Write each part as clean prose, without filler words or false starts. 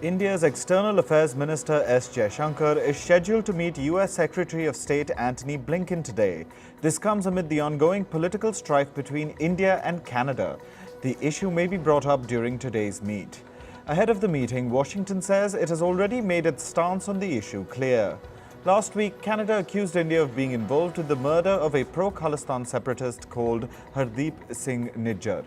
India's External Affairs Minister S. Jaishankar is scheduled to meet U.S. Secretary of State Antony Blinken today. This comes amid the ongoing political strife between India and Canada. The issue may be brought up during today's meet. Ahead of the meeting, Washington says it has already made its stance on the issue clear. Last week, Canada accused India of being involved in the murder of a pro-Khalistan separatist called Hardeep Singh Nijjar.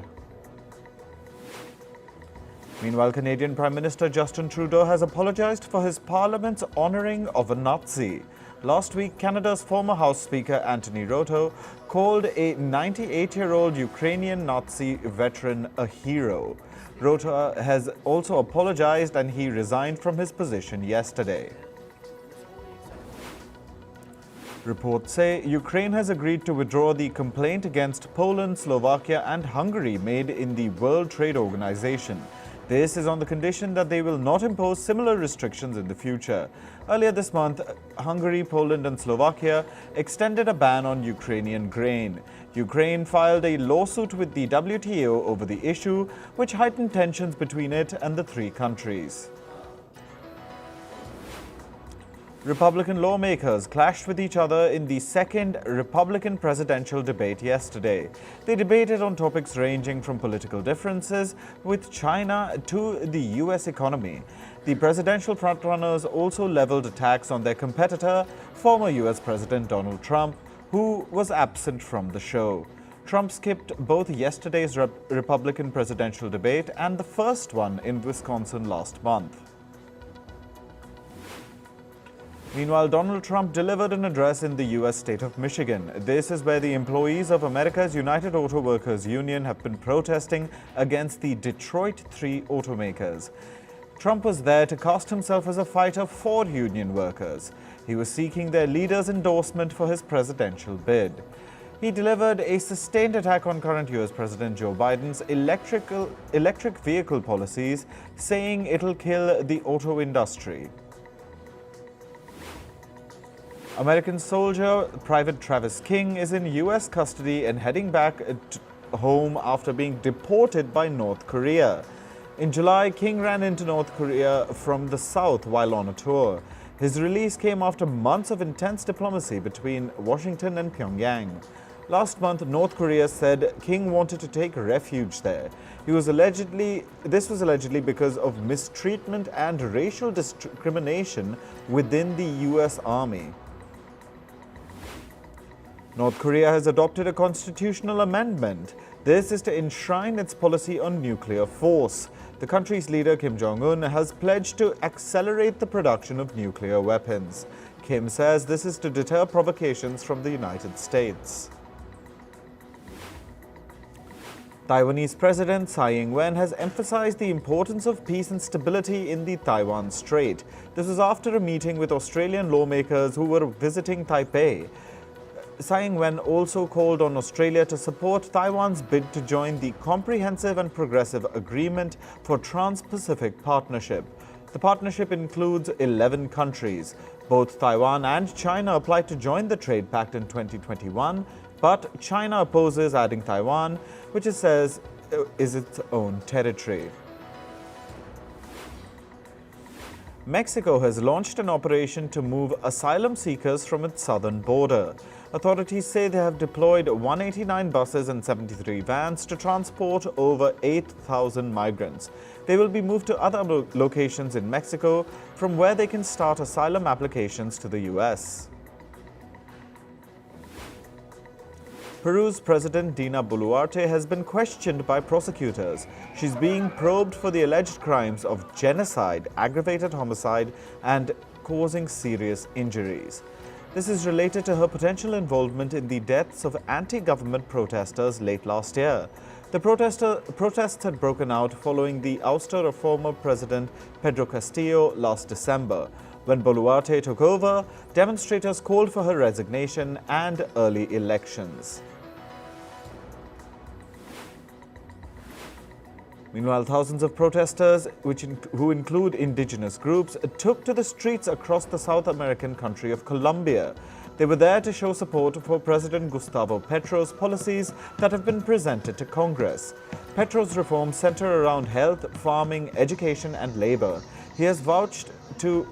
Meanwhile, Canadian Prime Minister Justin Trudeau has apologized for his parliament's honouring of a Nazi. Last week, Canada's former House Speaker Anthony Roto called a 98-year-old Ukrainian Nazi veteran a hero. Roto has also apologized and he resigned from his position yesterday. Reports say Ukraine has agreed to withdraw the complaint against Poland, Slovakia and Hungary made in the World Trade Organization. This is on the condition that they will not impose similar restrictions in the future. Earlier this month, Hungary, Poland and Slovakia extended a ban on Ukrainian grain. Ukraine filed a lawsuit with the WTO over the issue, which heightened tensions between it and the three countries. Republican lawmakers clashed with each other in the second Republican presidential debate yesterday. They debated on topics ranging from political differences with China to the U.S. economy. The presidential frontrunners also leveled attacks on their competitor, former U.S. President Donald Trump, who was absent from the show. Trump skipped both yesterday's Republican presidential debate and the first one in Wisconsin last month. Meanwhile, Donald Trump delivered an address in the U.S. state of Michigan. This is where the employees of America's United Auto Workers Union have been protesting against the Detroit 3 automakers. Trump was there to cast himself as a fighter for union workers. He was seeking their leaders' endorsement for his presidential bid. He delivered a sustained attack on current U.S. President Joe Biden's electric vehicle policies, saying it'll kill the auto industry. American soldier Private Travis King is in U.S. custody and heading back home after being deported by North Korea. In July, King ran into North Korea from the south while on a tour. His release came after months of intense diplomacy between Washington and Pyongyang. Last month, North Korea said King wanted to take refuge there. This was allegedly because of mistreatment and racial discrimination within the U.S. Army. North Korea has adopted a constitutional amendment. This is to enshrine its policy on nuclear force. The country's leader, Kim Jong-un, has pledged to accelerate the production of nuclear weapons. Kim says this is to deter provocations from the United States. Taiwanese President Tsai Ing-wen has emphasized the importance of peace and stability in the Taiwan Strait. This was after a meeting with Australian lawmakers who were visiting Taipei. Tsai Ing-wen also called on Australia to support Taiwan's bid to join the Comprehensive and Progressive Agreement for Trans-Pacific Partnership. The partnership includes 11 countries. Both Taiwan and China applied to join the trade pact in 2021, but China opposes adding Taiwan, which it says is its own territory. Mexico has launched an operation to move asylum seekers from its southern border. Authorities say they have deployed 189 buses and 73 vans to transport over 8,000 migrants. They will be moved to other locations in Mexico from where they can start asylum applications to the U.S. Perus President Dina Boluarte has been questioned by prosecutors. She's being probed for the alleged crimes of genocide, aggravated homicide, and causing serious injuries. This is related to her potential involvement in the deaths of anti-government protesters late last year. The protests had broken out following the ouster of former President Pedro Castillo last December. When Boluarte took over, demonstrators called for her resignation and early elections. Meanwhile, thousands of protesters, who include indigenous groups, took to the streets across the South American country of Colombia. They were there to show support for President Gustavo Petro's policies that have been presented to Congress. Petro's reforms center around health, farming, education and labor. He has vowed to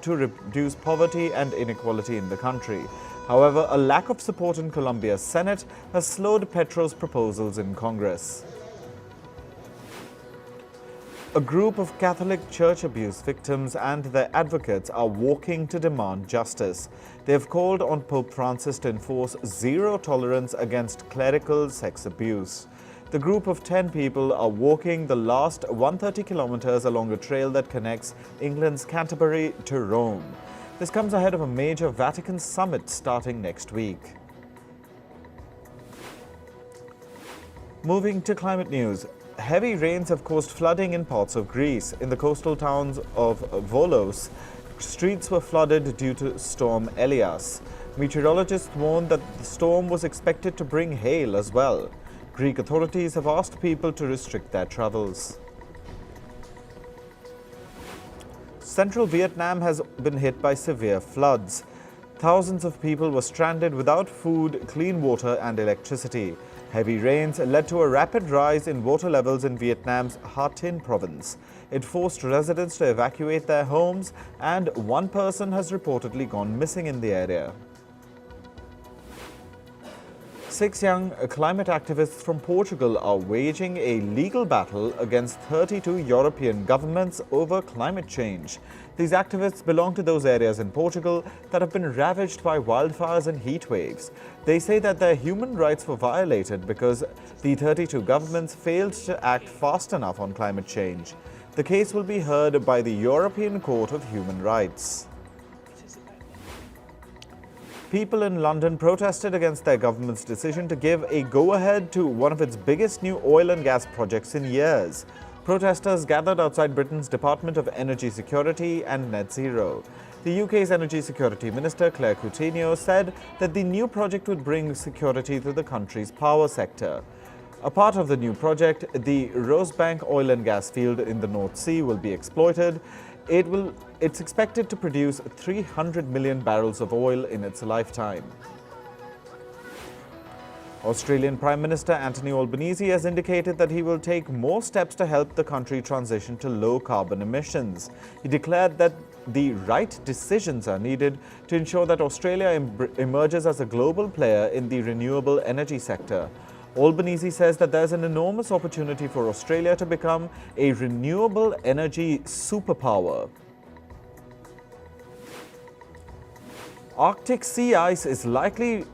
reduce poverty and inequality in the country. However, a lack of support in Colombia's Senate has slowed Petro's proposals in Congress. A group of Catholic church abuse victims and their advocates are walking to demand justice. They have called on Pope Francis to enforce zero tolerance against clerical sex abuse. The group of 10 people are walking the last 130 kilometers along a trail that connects England's Canterbury to Rome. This comes ahead of a major Vatican summit starting next week. Moving to climate news. Heavy rains have caused flooding in parts of Greece. In the coastal towns of Volos, streets were flooded due to Storm Elias. Meteorologists warned that the storm was expected to bring hail as well. Greek authorities have asked people to restrict their travels. Central Vietnam has been hit by severe floods. Thousands of people were stranded without food, clean water and electricity. Heavy rains led to a rapid rise in water levels in Vietnam's Ha Tinh province. It forced residents to evacuate their homes, and one person has reportedly gone missing in the area. 6 young climate activists from Portugal are waging a legal battle against 32 European governments over climate change. These activists belong to those areas in Portugal that have been ravaged by wildfires and heat waves. They say that their human rights were violated because the 32 governments failed to act fast enough on climate change. The case will be heard by the European Court of Human Rights. People in London protested against their government's decision to give a go-ahead to one of its biggest new oil and gas projects in years. Protesters gathered outside Britain's Department of Energy Security and Net Zero. The UK's Energy Security Minister Claire Coutinho said that the new project would bring security to the country's power sector. A part of the new project, the Rosebank oil and gas field in the North Sea, will be exploited. It's expected to produce 300 million barrels of oil in its lifetime. Australian Prime Minister Anthony Albanese has indicated that he will take more steps to help the country transition to low carbon emissions. He declared that the right decisions are needed to ensure that Australia emerges as a global player in the renewable energy sector. Albanese says that there's an enormous opportunity for Australia to become a renewable energy superpower. Arctic sea ice is likely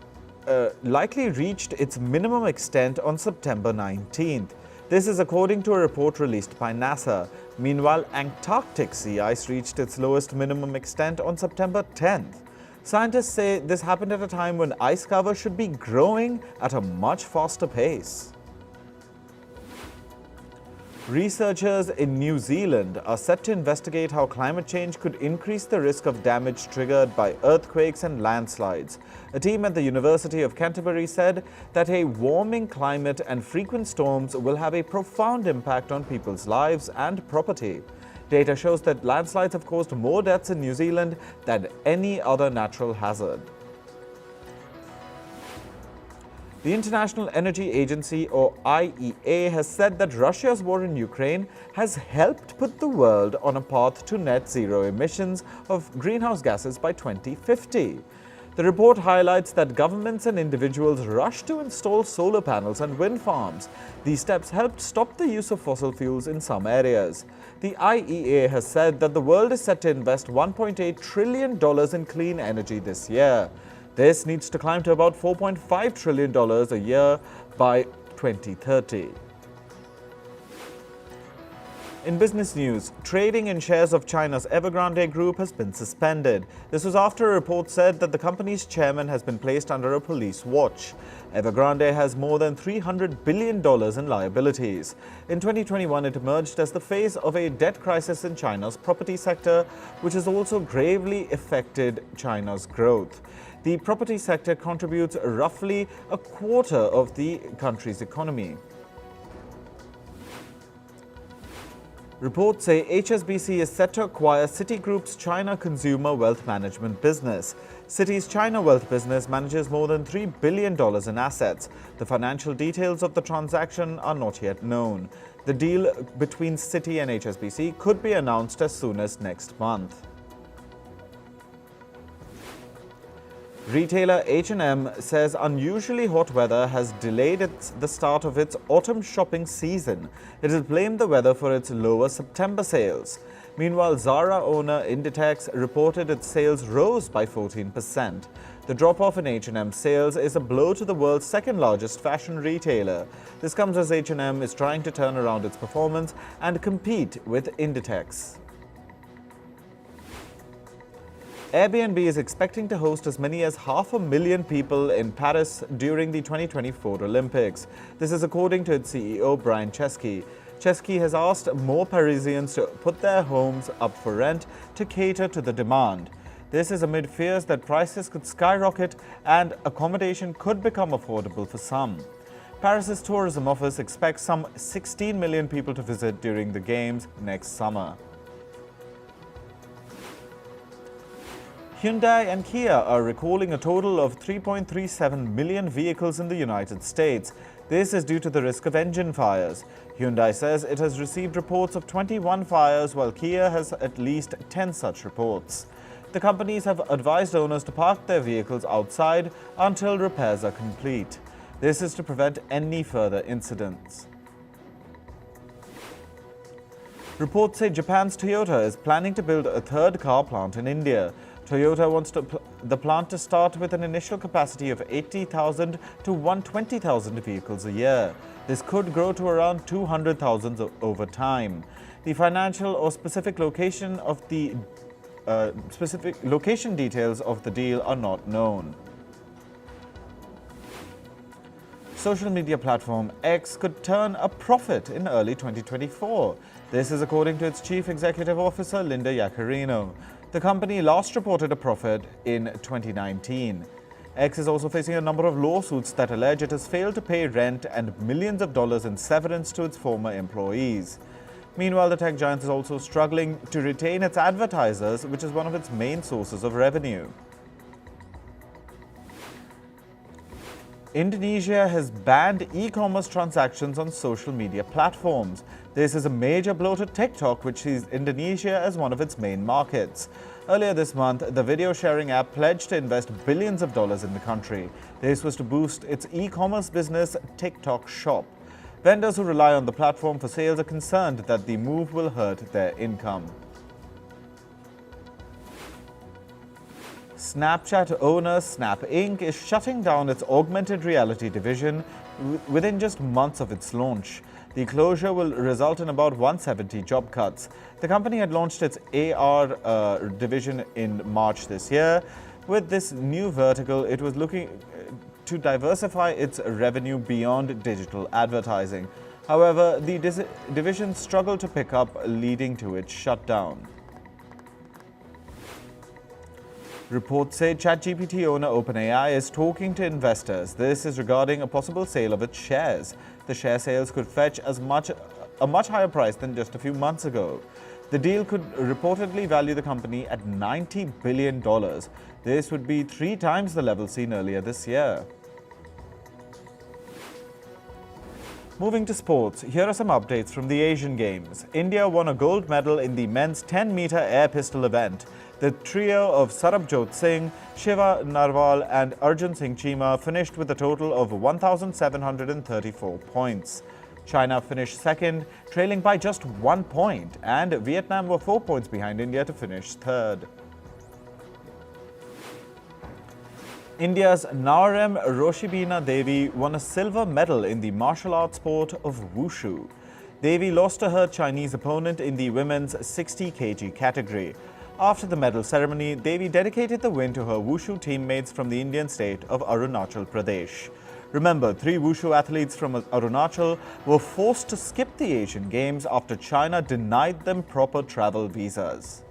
reached its minimum extent on September 19th. This is according to a report released by NASA. Meanwhile, Antarctic sea ice reached its lowest minimum extent on September 10th. Scientists say this happened at a time when ice cover should be growing at a much faster pace. Researchers in New Zealand are set to investigate how climate change could increase the risk of damage triggered by earthquakes and landslides. A team at the University of Canterbury said that a warming climate and frequent storms will have a profound impact on people's lives and property. Data shows that landslides have caused more deaths in New Zealand than any other natural hazard. The International Energy Agency, or IEA, has said that Russia's war in Ukraine has helped put the world on a path to net zero emissions of greenhouse gases by 2050. The report highlights that governments and individuals rushed to install solar panels and wind farms. These steps helped stop the use of fossil fuels in some areas. The IEA has said that the world is set to invest $1.8 trillion in clean energy this year. This needs to climb to about $4.5 trillion a year by 2030. In business news, trading in shares of China's Evergrande Group has been suspended. This was after a report said that the company's chairman has been placed under a police watch. Evergrande has more than $300 billion in liabilities. In 2021, it emerged as the face of a debt crisis in China's property sector, which has also gravely affected China's growth. The property sector contributes roughly a quarter of the country's economy. Reports say HSBC is set to acquire Citigroup's China consumer wealth management business. Citi's China wealth business manages more than $3 billion in assets. The financial details of the transaction are not yet known. The deal between Citi and HSBC could be announced as soon as next month. Retailer H&M says unusually hot weather has delayed the start of its autumn shopping season. It has blamed the weather for its lower September sales. Meanwhile, Zara owner Inditex reported its sales rose by 14%. The drop-off in H&M sales is a blow to the world's second-largest fashion retailer. This comes as H&M is trying to turn around its performance and compete with Inditex. Airbnb is expecting to host as many as 500,000 people in Paris during the 2024 Olympics. This is according to its CEO, Brian Chesky. Chesky has asked more Parisians to put their homes up for rent to cater to the demand. This is amid fears that prices could skyrocket and accommodation could become affordable for some. Paris's tourism office expects some 16 million people to visit during the Games next summer. Hyundai and Kia are recalling a total of 3.37 million vehicles in the United States. This is due to the risk of engine fires. Hyundai says it has received reports of 21 fires, while Kia has at least 10 such reports. The companies have advised owners to park their vehicles outside until repairs are complete. This is to prevent any further incidents. Reports say Japan's Toyota is planning to build a third car plant in India. Toyota wants the plant to start with an initial capacity of 80,000 to 120,000 vehicles a year. This could grow to around 200,000 over time. The financial or specific location details of the deal are not known. Social media platform X could turn a profit in early 2024. This is according to its chief executive officer, Linda Yaccarino. The company last reported a profit in 2019. X is also facing a number of lawsuits that allege it has failed to pay rent and millions of dollars in severance to its former employees. Meanwhile, the tech giant is also struggling to retain its advertisers, which is one of its main sources of revenue. Indonesia has banned e-commerce transactions on social media platforms. This is a major blow to TikTok, which sees Indonesia as one of its main markets. Earlier this month, the video-sharing app pledged to invest billions of dollars in the country. This was to boost its e-commerce business, TikTok Shop. Vendors who rely on the platform for sales are concerned that the move will hurt their income. Snapchat owner Snap Inc. is shutting down its augmented reality division within just months of its launch. The closure will result in about 170 job cuts. The company had launched its AR division in March this year. With this new vertical, it was looking to diversify its revenue beyond digital advertising. However, the division struggled to pick up, leading to its shutdown. Reports say ChatGPT owner OpenAI is talking to investors. This is regarding a possible sale of its shares. The share sales could fetch a much higher price than just a few months ago. The deal could reportedly value the company at $90 billion. This would be 3 times the level seen earlier this year. Moving to sports, here are some updates from the Asian Games. India won a gold medal in the men's 10-meter air pistol event. The trio of Sarabjot Singh, Shiva Narwal and Arjun Singh Cheema finished with a total of 1,734 points. China finished second, trailing by just 1 point, and Vietnam were 4 points behind India to finish third. India's Naorem Roshibina Devi won a silver medal in the martial arts sport of Wushu. Devi lost to her Chinese opponent in the women's 60 kg category. After the medal ceremony, Devi dedicated the win to her Wushu teammates from the Indian state of Arunachal Pradesh. Remember, 3 Wushu athletes from Arunachal were forced to skip the Asian Games after China denied them proper travel visas.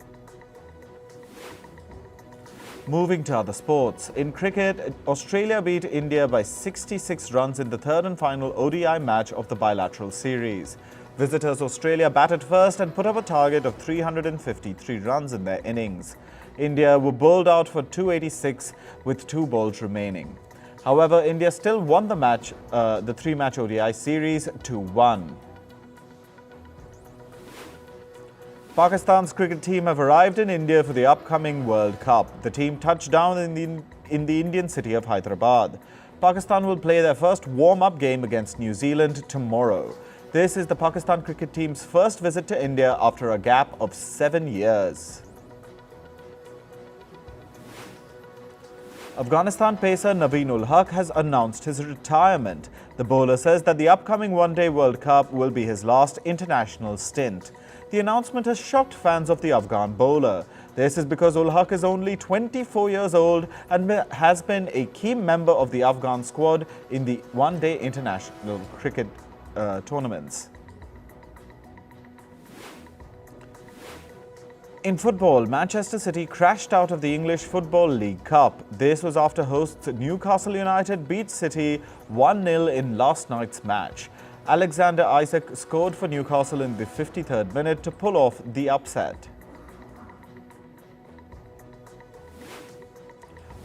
Moving to other sports. In cricket, Australia beat India by 66 runs in the third and final ODI match of the bilateral series. Visitors Australia batted first and put up a target of 353 runs in their innings. India were bowled out for 286 with 2 balls remaining. However, India still won the match, the 3-match ODI series 2-1. Pakistan's cricket team have arrived in India for the upcoming World Cup. The team touched down in the Indian city of Hyderabad. Pakistan will play their first warm-up game against New Zealand tomorrow. This is the Pakistan cricket team's first visit to India after a gap of 7 years. Afghanistan pacer Naveen ul Haq has announced his retirement. The bowler says that the upcoming One-Day World Cup will be his last international stint. The announcement has shocked fans of the Afghan bowler. This is because ul Haq is only 24 years old and has been a key member of the Afghan squad in the one-day international cricket tournaments. In football, Manchester City crashed out of the English Football League Cup. This was after hosts Newcastle United beat City 1-0 in last night's match. Alexander Isak scored for Newcastle in the 53rd minute to pull off the upset.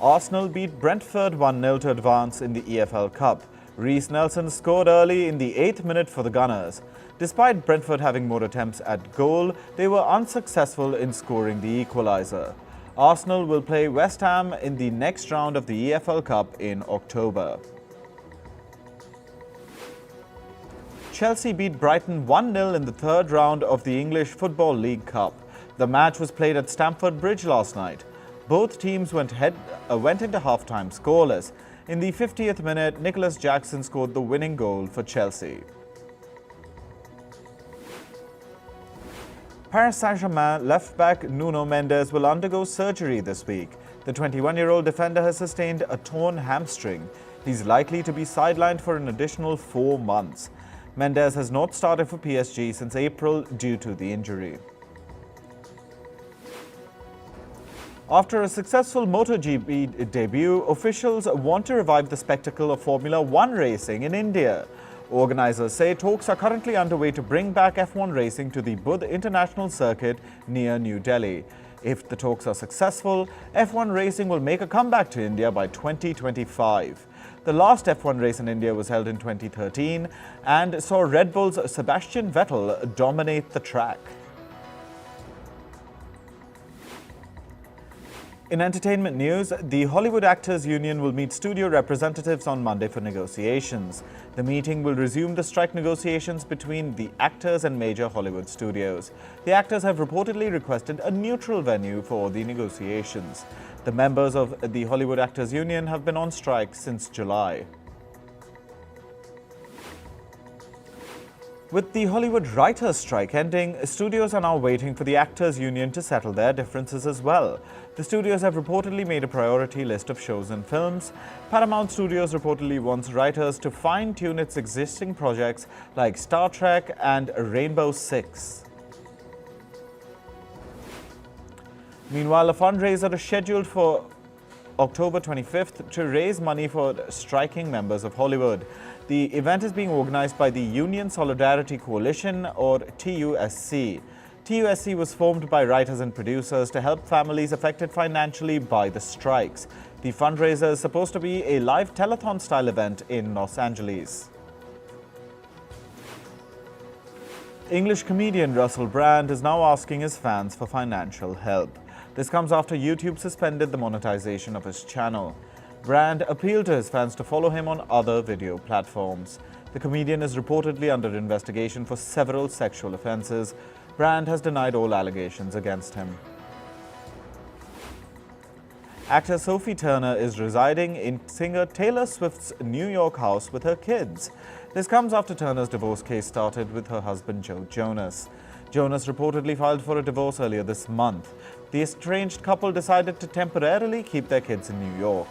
Arsenal beat Brentford 1-0 to advance in the EFL Cup. Reece Nelson scored early in the 8th minute for the Gunners. Despite Brentford having more attempts at goal, they were unsuccessful in scoring the equaliser. Arsenal will play West Ham in the next round of the EFL Cup in October. Chelsea beat Brighton 1-0 in the 3rd round of the English Football League Cup. The match was played at Stamford Bridge last night. Both teams went into half-time scoreless. In the 50th minute, Nicholas Jackson scored the winning goal for Chelsea. Paris Saint-Germain left-back Nuno Mendes will undergo surgery this week. The 21-year-old defender has sustained a torn hamstring. He's likely to be sidelined for an additional 4 months. Mendes has not started for PSG since April due to the injury. After a successful MotoGP debut, officials want to revive the spectacle of Formula One racing in India. Organizers say talks are currently underway to bring back F1 racing to the Budh International Circuit near New Delhi. If the talks are successful, F1 racing will make a comeback to India by 2025. The last F1 race in India was held in 2013 and saw Red Bull's Sebastian Vettel dominate the track. In entertainment news, the Hollywood Actors Union will meet studio representatives on Monday for negotiations. The meeting will resume the strike negotiations between the actors and major Hollywood studios. The actors have reportedly requested a neutral venue for the negotiations. The members of the Hollywood Actors Union have been on strike since July. With the Hollywood writers' strike ending, studios are now waiting for the Actors Union to settle their differences as well. The studios have reportedly made a priority list of shows and films. Paramount Studios reportedly wants writers to fine-tune its existing projects like Star Trek and Rainbow Six. Meanwhile, a fundraiser is scheduled for October 25th to raise money for striking members of Hollywood. The event is being organized by the Union Solidarity Coalition, or TUSC. TUSC was formed by writers and producers to help families affected financially by the strikes. The fundraiser is supposed to be a live telethon-style event in Los Angeles. English comedian Russell Brand is now asking his fans for financial help. This comes after YouTube suspended the monetization of his channel. Brand appealed to his fans to follow him on other video platforms. The comedian is reportedly under investigation for several sexual offenses. Brand has denied all allegations against him. Actor Sophie Turner is residing in singer Taylor Swift's New York house with her kids. This comes after Turner's divorce case started with her husband Joe Jonas. Jonas reportedly filed for a divorce earlier this month. The estranged couple decided to temporarily keep their kids in New York.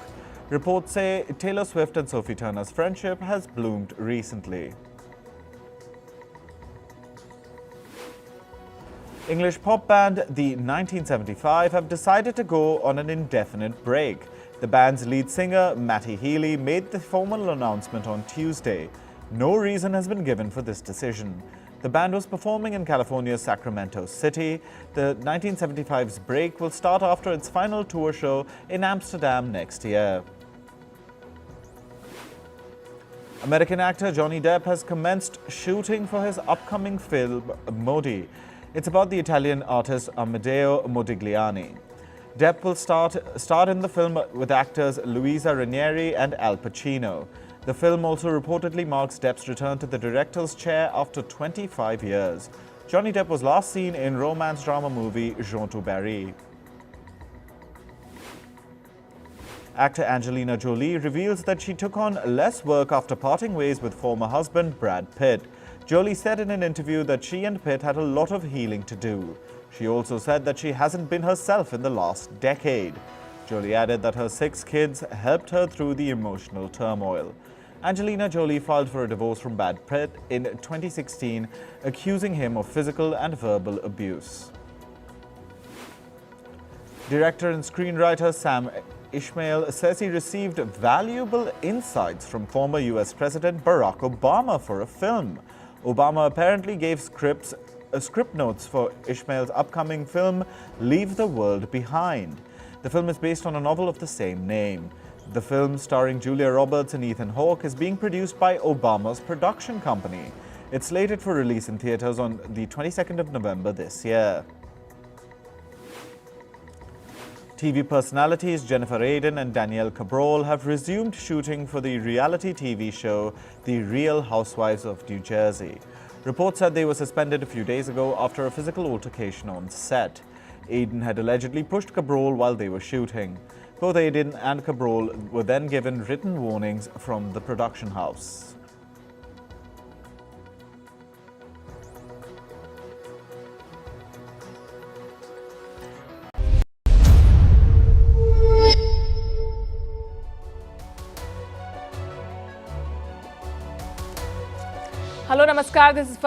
Reports say Taylor Swift and Sophie Turner's friendship has bloomed recently. English pop band The 1975 have decided to go on an indefinite break. The band's lead singer, Matty Healy, made the formal announcement on Tuesday. No reason has been given for this decision. The band was performing in California's Sacramento City. The 1975's break will start after its final tour show in Amsterdam next year. American actor Johnny Depp has commenced shooting for his upcoming film Modi. It's about the Italian artist Amedeo Modigliani. Depp will star in the film with actors Luisa Ranieri and Al Pacino. The film also reportedly marks Depp's return to the director's chair after 25 years. Johnny Depp was last seen in romance drama movie Jean tout Barry. Actor Angelina Jolie reveals that she took on less work after parting ways with former husband Brad Pitt. Jolie said in an interview that she and Pitt had a lot of healing to do. She also said that she hasn't been herself in the last decade. Jolie added that her 6 kids helped her through the emotional turmoil. Angelina Jolie filed for a divorce from Brad Pitt in 2016, accusing him of physical and verbal abuse. Director and screenwriter Sam Ishmael says he received valuable insights from former US President Barack Obama for a film. Obama apparently gave script notes for Ishmael's upcoming film, Leave the World Behind. The film is based on a novel of the same name. The film, starring Julia Roberts and Ethan Hawke, is being produced by Obama's production company. It's slated for release in theaters on the 22nd of November this year. TV personalities Jennifer Aydin and Danielle Cabral have resumed shooting for the reality TV show The Real Housewives of New Jersey. Reports said they were suspended a few days ago after a physical altercation on set. Aydin had allegedly pushed Cabral while they were shooting. Both Aydin and Cabral were then given written warnings from the production house. Hello, Namaskar. This is